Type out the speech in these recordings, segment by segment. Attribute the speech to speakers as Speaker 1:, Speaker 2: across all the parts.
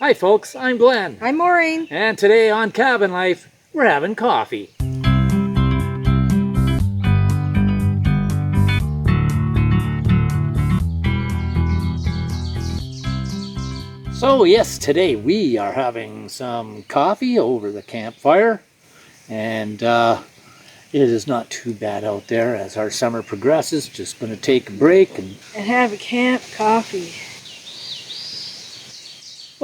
Speaker 1: Hi folks, I'm Glenn.
Speaker 2: I'm Maureen.
Speaker 1: And today on Cabin Life, we're having coffee. So yes, today we are having some coffee over the campfire. And it is not too bad out there as our summer progresses. Just going to take a break and
Speaker 2: have a camp coffee.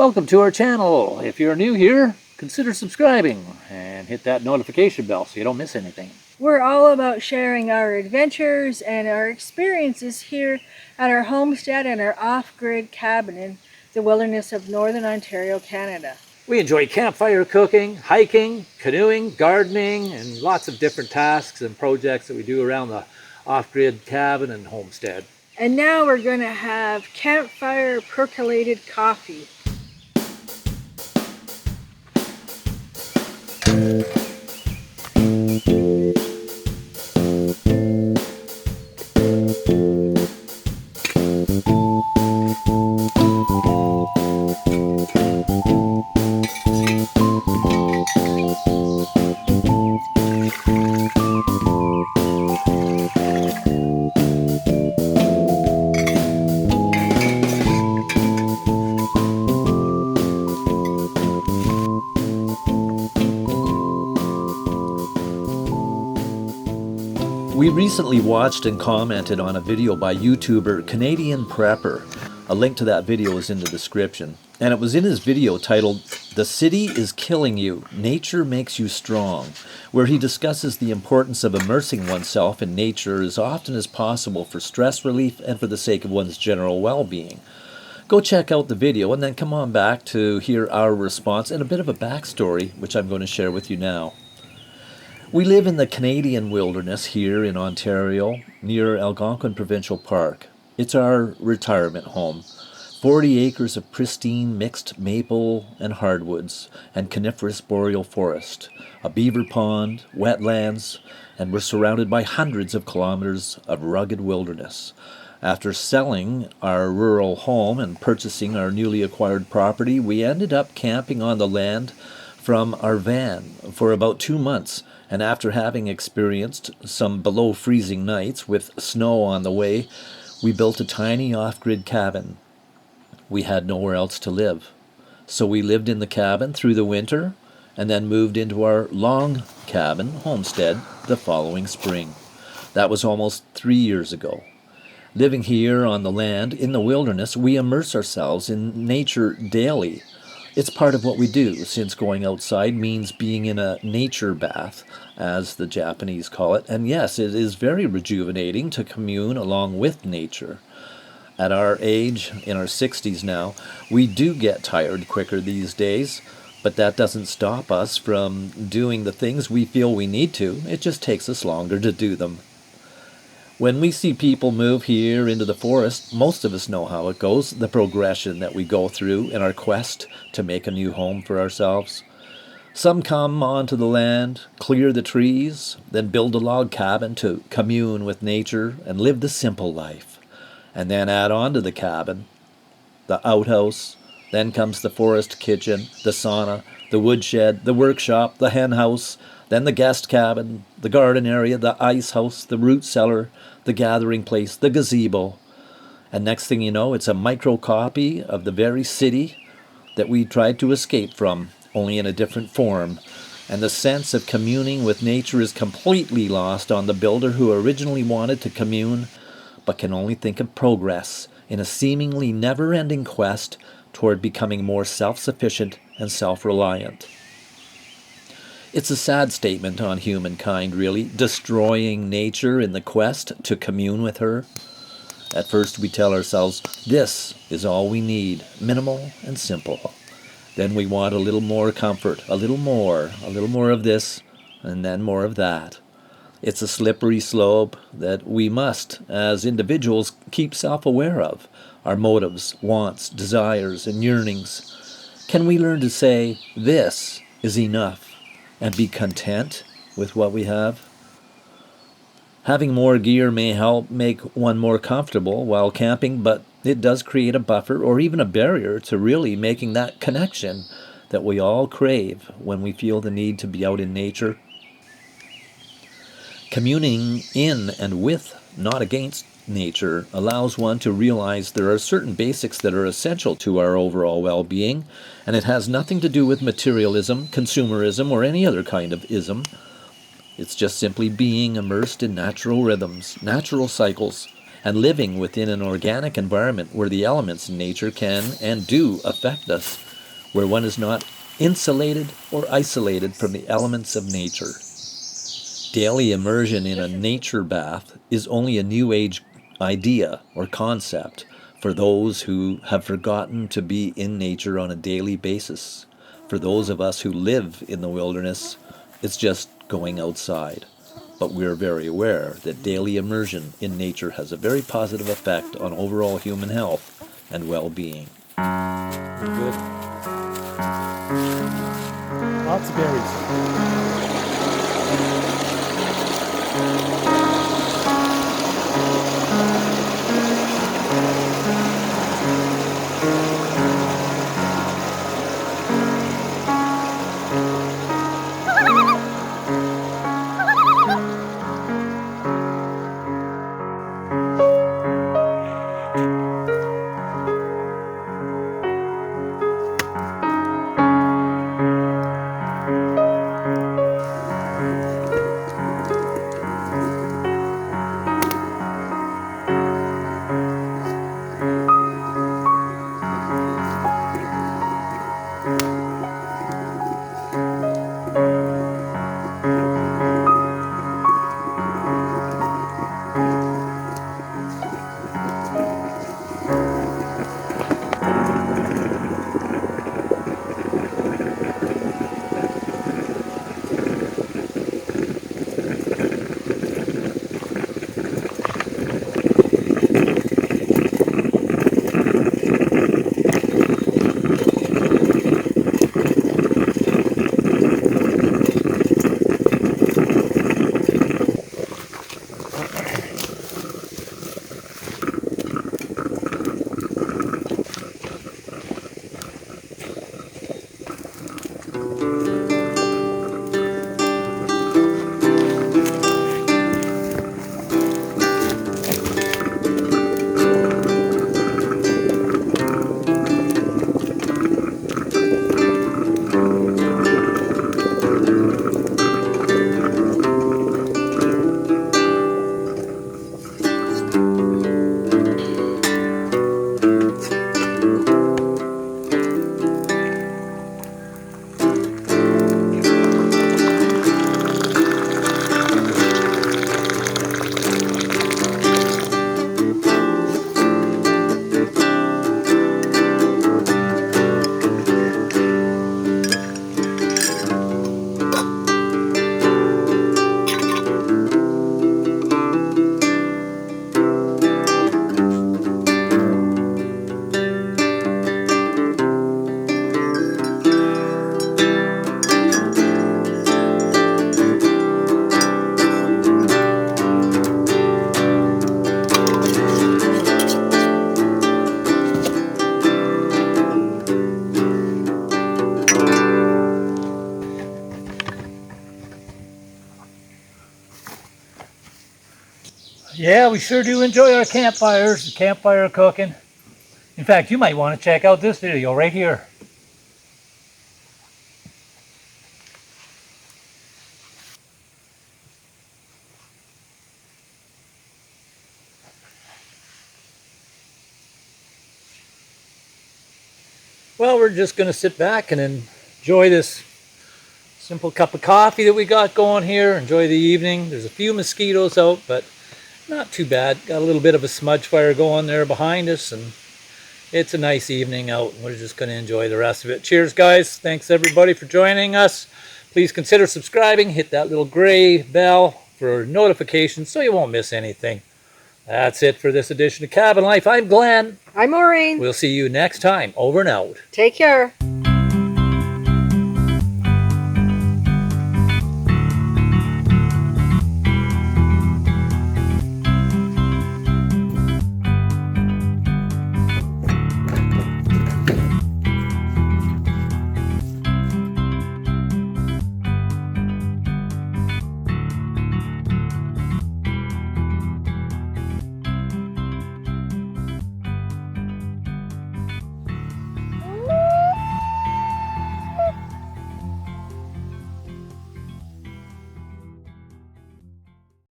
Speaker 1: welcome to our channel. If you're new here, consider subscribing and hit that notification bell so you don't miss anything.
Speaker 2: We're all about sharing our adventures and our experiences here at our homestead and our off-grid cabin in the wilderness of Northern Ontario, Canada.
Speaker 1: We enjoy campfire cooking, hiking, canoeing, gardening, and lots of different tasks and projects that we do around the off-grid cabin and homestead.
Speaker 2: And now we're going to have campfire percolated coffee.
Speaker 3: We recently watched and commented on a video by YouTuber Canadian Prepper. A link to that video is in the description. And it was in his video titled, "The City is Killing You, Nature Makes You Strong," where he discusses the importance of immersing oneself in nature as often as possible for stress relief and for the sake of one's general well-being. Go check out the video and then come on back to hear our response and a bit of a backstory, which I'm going to share with you now. We live in the Canadian wilderness here in Ontario, near Algonquin Provincial Park. It's our retirement home. 40 acres of pristine mixed maple and hardwoods and coniferous boreal forest, a beaver pond, wetlands, and we're surrounded by hundreds of kilometers of rugged wilderness. After selling our rural home and purchasing our newly acquired property, we ended up camping on the land from our van for about 2 months. And after having experienced some below freezing nights with snow on the way, we built a tiny off-grid cabin. We had nowhere else to live. So we lived in the cabin through the winter and then moved into our long cabin homestead the following spring. That was almost 3 years ago. Living here on the land in the wilderness, we immerse ourselves in nature daily. It's part of what we do, since going outside means being in a nature bath, as the Japanese call it. And yes, it is very rejuvenating to commune along with nature. At our age, in our 60s now, we do get tired quicker these days, but that doesn't stop us from doing the things we feel we need to. It just takes us longer to do them. When we see people move here into the forest, most of us know how it goes, the progression that we go through in our quest to make a new home for ourselves. Some come onto the land, clear the trees, then build a log cabin to commune with nature and live the simple life. And then add on to the cabin, the outhouse, then comes the forest kitchen, the sauna, the woodshed, the workshop, the hen house, then the guest cabin, the garden area, the ice house, the root cellar, the gathering place, the gazebo. And next thing you know, it's a microcopy of the very city that we tried to escape from, only in a different form. And the sense of communing with nature is completely lost on the builder who originally wanted to commune, but can only think of progress in a seemingly never-ending quest toward becoming more self-sufficient and self-reliant. It's a sad statement on humankind, really, destroying nature in the quest to commune with her. At first we tell ourselves, this is all we need, minimal and simple. Then we want a little more comfort, a little more of this, and then more of that. It's a slippery slope that we must, as individuals, keep self-aware of. Our motives, wants, desires, and yearnings. Can we learn to say, this is enough, and be content with what we have? Having more gear may help make one more comfortable while camping, but it does create a buffer or even a barrier to really making that connection that we all crave when we feel the need to be out in nature. Communing in and with, not against, nature allows one to realize there are certain basics that are essential to our overall well-being, and it has nothing to do with materialism, consumerism, or any other kind of ism. It's just simply being immersed in natural rhythms, natural cycles, and living within an organic environment where the elements in nature can and do affect us, where one is not insulated or isolated from the elements of nature. Daily immersion in a nature bath is only a new age idea or concept for those who have forgotten to be in nature on a daily basis. For those of us who live in the wilderness, it's just going outside. But we're very aware that daily immersion in nature has a very positive effect on overall human health and well-being.
Speaker 1: Good. Lots of berries. Yeah, we sure do enjoy our campfires, the campfire cooking. In fact, you might want to check out this video right here. Well, we're just going to sit back and enjoy this simple cup of coffee that we got going here. Enjoy the evening. There's a few mosquitoes out, but not too bad. Got a little bit of a smudge fire going there behind us, and it's a nice evening out. We're just going to enjoy the rest of it. Cheers, guys. Thanks, everybody, for joining us. Please consider subscribing. Hit that little gray bell for notifications so you won't miss anything. That's it for this edition of Cabin Life. I'm Glenn.
Speaker 2: I'm Maureen.
Speaker 3: We'll see you next time. Over and out.
Speaker 2: Take care.